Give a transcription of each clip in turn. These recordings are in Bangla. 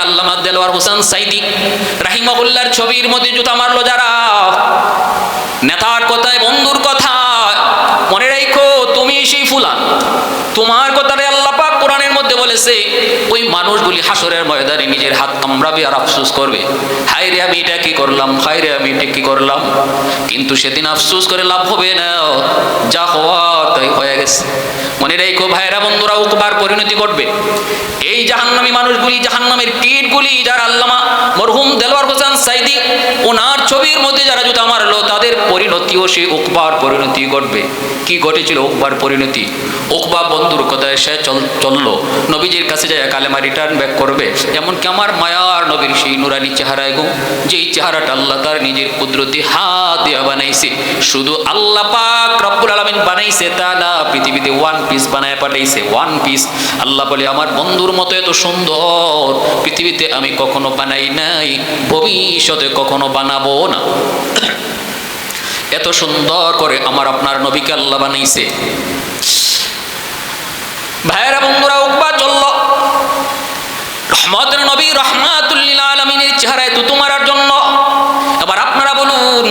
আল্লামা দেলোয়ার হোসেন সাইদি রাহিমাহুল্লাহর ছবির মধ্যে জুতা মারলো যারা, নেতার কথায় বন্ধুর কথা মনে রাখো তুমি সেই ফুলান, তোমার কথাটাই আল্লাহ পাক কোরআনের মধ্যে বলেছে। ওই মানুষগুলি হাসরের ময়দানে নিজের হাত কামড়াবে আর আফসোস করবে, হায় রে আমি এটা কি করলাম, হায় রে আমি এটা কি করলাম। কিন্তু সেদিন আফসোস করে লাভ হবে না, যা হওয়ার তাই হয়ে গেছে। মনে রেখো ভাইরা বন্ধুরা, উকবার পরিণতি ঘটবে। এই জাহান্নামী মানুষগুলি, জাহান্নামের কীটগুলি যারা আল্লামা মরহুম দেলোয়ার হোসেন সাইদি ওনার ছবির মধ্যে যারা জুতা মারলো, তাদের পরিণতিও সেই উকবার পরিণতি ঘটবে। কি ঘটেছিল উকবার পরিণতি? উকবা বন্ধুর কথায় সে চললো, নবীজির কাছে যায় কালেমা রিটার্ন ব্যাক করবে। এমনকি আমার মায়ার নবীর সেই নুরানি চেহারায় গো, যেই চেহারাটা আল্লাহ তার নিজের কুদরতি হাত দিয়ে বানাইছে। শুধু আল্লাহ পাক রব্বুল আলামিন বানাইছে তা না, পৃথিবীতে ওয়ান পিস বানায় পাঠাইছে, ওয়ান পিস। আল্লাহ বলে আমার বন্ধুর মতো এত সুন্দর পৃথিবীতে আমি কখনো বানাই নাই, ভবিষ্যতে কখনো বানাবো না। এত সুন্দর করে আমার আপনার নবীকে আল্লাহ বানাইছে। ভাইরা বন্ধুরা, উকবা চলল রহমতের নবী রহমাতুল লিল আলামিনের চেহারায় তুতু মারার জন্য। এবার আপনারা বলুন,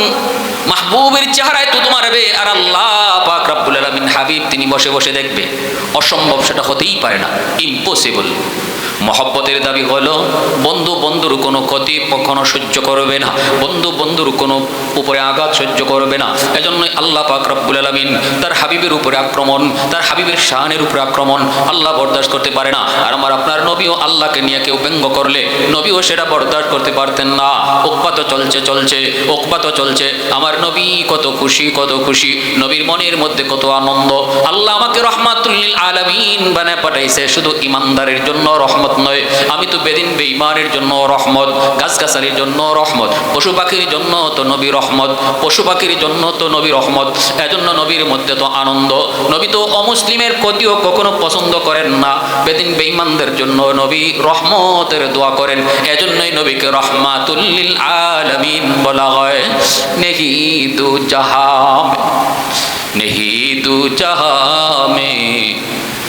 মাহবুবের চেহারায় তুতু মারবে আর আল্লাহ পাক রব্বুল আলামিন হাবিব তিনি বসে বসে দেখবে? অসম্ভব, সেটা হতেই পারে না, ইম্পসিবল। মহব্বতের দাবি হলো বন্ধু বন্ধুর কোনো ক্ষতি কখনো সহ্য করবে না, বন্ধু বন্ধুর কোনো উপরে আঘাত সহ্য করবে না। এজন্যই আল্লাহ পাক রব্বুল আলামিন তার হাবিবের উপরে আক্রমণ, তার হাবিবের শানের উপরে আক্রমণ আল্লাহ বরদাস্ত করতে পারে না। আর আমার আপনার নবীও আল্লাহকে নিয়ে কেউ ব্যঙ্গ করলে নবীও সেটা বরদাস্ত করতে পারতেন না। উকবা তো চলছে চলছে, উকবা তো চলছে, আমার নবী কত খুশি, কত খুশি, নবীর মনের মধ্যে কত আনন্দ। আল্লাহ আমাকে রহমাতুল লিল আলামিন বানায় পাঠাইছে, শুধু ইমানদারের জন্য রহমত নয়, আমি তো বেদিন বেঈমানের জন্য রহমত, গাছগাছালির জন্য রহমত, পশু পাখির জন্য তো নবী রহমত, পশু পাখির জন্য তো নবী রহমত। এজন্য নবীর মধ্যে তো আনন্দ। নবী তো অমুসলিমের ক্ষতিও কখনো পছন্দ করেন না, বেদিন বেঈমানদের জন্য নবী রহমতের দোয়া করেন। এজন্যই নবীকে রহমাতুল লিল আলামিন বলা হয়। নেহি দু জাহান, নেহি দু জাহান মে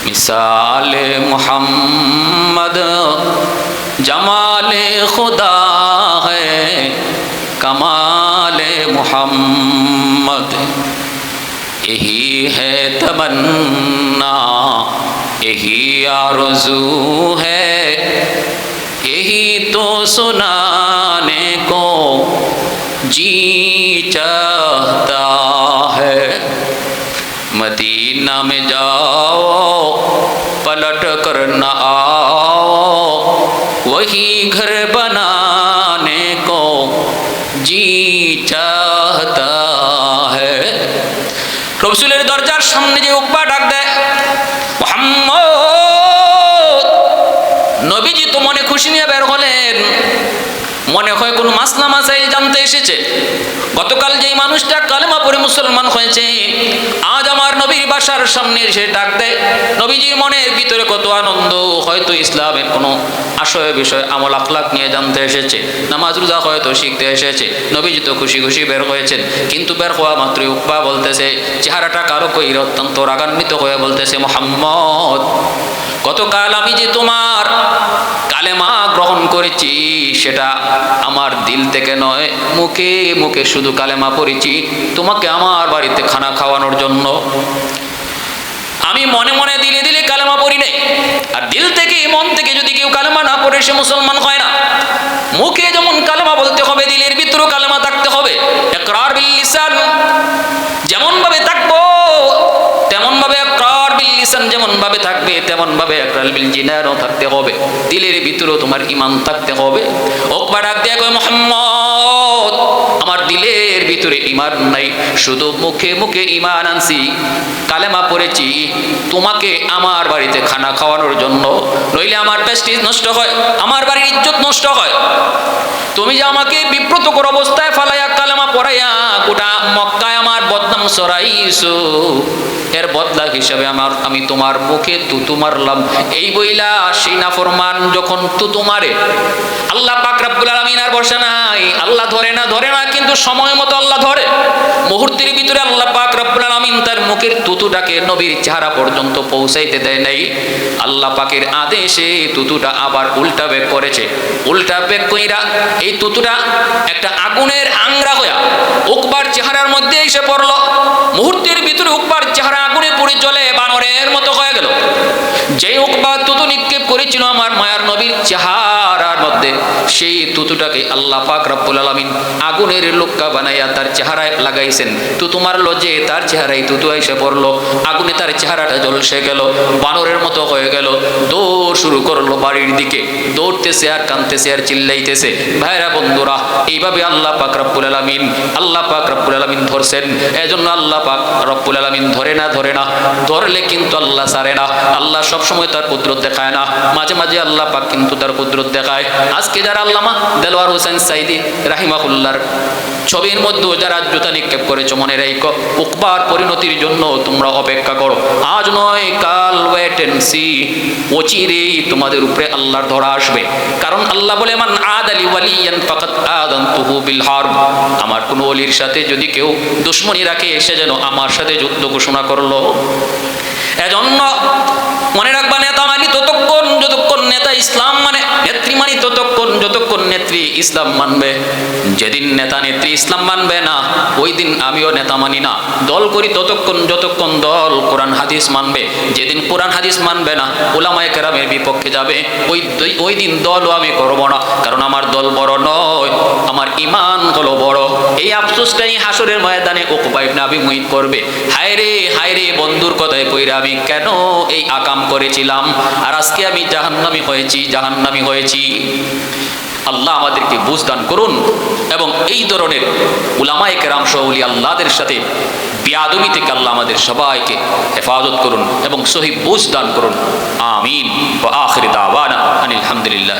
मिसाले मोहम्मद, जमाले खुदा है कमाले मोहम्मद, यही है तमन्ना, यही आरज़ू है, यही तो सुनाने को जी चाहता है। मदीना में जाओ पलट कर न आओ, वही घर बनाने को जी चाहता है। রসুলের দরজার সামনে যে উকবা ডাক দেয় মুহাম্মদ, নবীজি তো মনে খুশি নিয়ে বের হলেন, মনে হয় কোন মাসলা মাসাইল জানতে এসেছে। গতকাল যেই মানুষটা কালেমা পড়ে মুসলমান হয়েছে, আজ আমার নবীর বাসার সামনে এসে ডাক দেয়। নবীজির মনের ভিতরে কত আনন্দ, হয়তো ইসলামের কোনো আশয় বিষয় আমল আখলাক নিয়ে জানতে এসেছে, নামাজ রোজা হয়তো শিখতে এসেছে। নবীজি তো খুশি খুশি বের হয়েছেন, কিন্তু বের হওয়া মাত্রই উকবা বলতেছে, চেহারাটা কারো কইর অত্যন্ত রাগান্বিত হয়ে বলতেছে, মুহাম্মদ গতকাল আমি যে তোমার কালেমা গ্রহণ করেছি সেটা আমার দিল থেকে নয়, মুখে মুখে শুধু কালেমা পড়েছি তোমাকে আমার বাড়িতে খানা খাওয়ানোর জন্য। আমি মনে মনে দিলে দিলে কালেমা পড়ি নাই। আর দিল থেকে মন থেকে যদি কেউ কালেমা না পড়ে সে মুসলমান হয় না। মুখে যেমন কালেমা বলতে হবে, দিলের ভিতরেও কালেমা থাকতে হবে। ইকরার বিল লিসান যেমন ভাবে থাকবো তেমন ভাবে ইকরার বিল লিসান যেমন ভাবে থাকবে তেমন ভাবে ইকরার বিল জিনানও থাকতে হবে। দিলের ভিতরেও তোমার ঈমান থাকতে হবে। উকবা ডাক দিয়ে কয়, মুহাম্মদ আমার দিলের ভিতরে ঈমান নাই, শুধু মুখে মুখে ঈমান আনছি, কালেমা পড়েছি তোমাকে আমার বাড়িতে খানা খাওয়ানোর জন্য, নইলে আমার প্রেস্টিজ নষ্ট হয়, আমার বাড়ির ইজ্জত নষ্ট হয়। তুমি যে আমাকে বিব্রতকর অবস্থায় ফালাইয়া কালেমা পড়াইয়া গোটা মক্কায় আমার বদনাম ছড়াইছো, এর বদলা হিসাবে আমি তোমার মুখে তুতু মারলাম। এই বইলা সেই নাফরমান যখন তুতু মারে, আল্লাহ পাক রব্বুল আলামিন আর বসে নাই। আল্লাহ ধরে না, কিন্তু সময় মতো আল্লাহ ধরে। মুহূর্তের ভিতরে আল্লাহ পাক রব্বুল আলামিন তার মুখের তুতুটাকে নবীর চেহারা পর্যন্ত পৌঁছাইতে দেয় নাই। আল্লাহ পাকের আদেশে তুতুটা আবার উল্টা বেগ করেছে। উল্টা বেগ কইরা এই তুতুটা একটা আগুনের আংরা হইয়া উকবার চেহারার মধ্যে এসে পড়লো। মুহূর্তের ভিতরে উকবার চেহারা আগুনে পুড়ে জ্বলে বানরের মতো হয়ে গেল। যে উকবা তুতু নিক্ষেপ করেছিল আমার মায়ার নবীর চেহারার মধ্যে, সেই তুতুটাকে আল্লাহ পাক রব্বুল আলামিন আগুনের লোক্কা বানাইয়া তার চেহারায় লাগাইছেন। তুতু মারলো যে, তার চেহারায় তুতু এসে পড়লো, আগুনে তার চেহারাটা জ্বলসে গেল, বানরের মতো হয়ে গেল। দৌড় শুরু করলো বাড়ির দিকে, দৌড়তেছে আর কাঁদতেছে আর চিল্লাইতেছে। ভাইরা বন্ধুরা, এইভাবে আল্লাহ পাক রব্বুল আলামিন ধরছেন। এজন্য আল্লাহ পাক রব্বুল আলামিন ধরে না, ধরলে কিন্তু আল্লাহ ছাড়ে না। আল্লাহ সবসময় তার কুদরত দেখায় না, মাঝে মাঝে আল্লাহ পাক কিন্তু তার কুদরত দেখায়। আজকে যারা আল্লামা দেলোয়ার হোসেন সাইদি রাহিমাহুল্লাহর ছবির মধ্যে যারা জুতা নিক্ষেপ করেছো, মনে রেখো উকবার পরিণতির জন্য তোমরা অপেক্ষা করো। আজ নয় কাল, ওয়েট এন্ড সি। অচিরেই তোমাদের উপরে আল্লাহর ধরা আসবে। কারণ আল্লাহ বলে, মান আদালি ওয়ালিয়ান ফাকাদ আযানতুহু বিল হারব। আমার কোন ওলির সাথে যদি কেউ দুশমনি রাখে, সে যেন আমার সাথে যুদ্ধ ঘোষণা করলো। এজন্য মনে রাখবা, নেতা মানি ততক্ষণ যতক্ষণ নেতা ইসলাম মানে, নেত্রী মানি ততক্ষণ যতক্ষণ নেত্রী ইসলাম মানবে। যেদিন নেতা নেত্রী ইসলাম মানবে না, ওই দিন আমিও নেতা মানি না। দল করি ততক্ষণ যতক্ষণ দল কোরআন হাদিস মানবে। যেদিন কোরআন হাদিস মানবে না, উলামায়ে কেরামের বিপক্ষে যাবে, ওই দিন দলও আমি করব না। কারণ আমার দল বড় নয়, আমার ঈমান হলো বড়। এই আফসোসটাই হাসরের ময়দানে উকবা ইবনে আবী মুঈত করবে। হায় রে বন্ধুর কথায় কইরা আমি কেন এই আকাম করেছিলাম, আর আজকে আমি জাহান্নামী হয়েছি। আল্লাহ আমাদেরকে বুঝ দান করুন এবং এই ধরনের উলামায়ে কেরাম সহ ওলি আল্লাহদের সাথে বেয়াদবি থেকে আল্লাহ আমাদের সবাইকে হেফাজত করুন এবং সহি বুঝ দান করুন। আমিন। ওয়া আখির দাওয়ানা আনিল হামদুলিল্লাহ।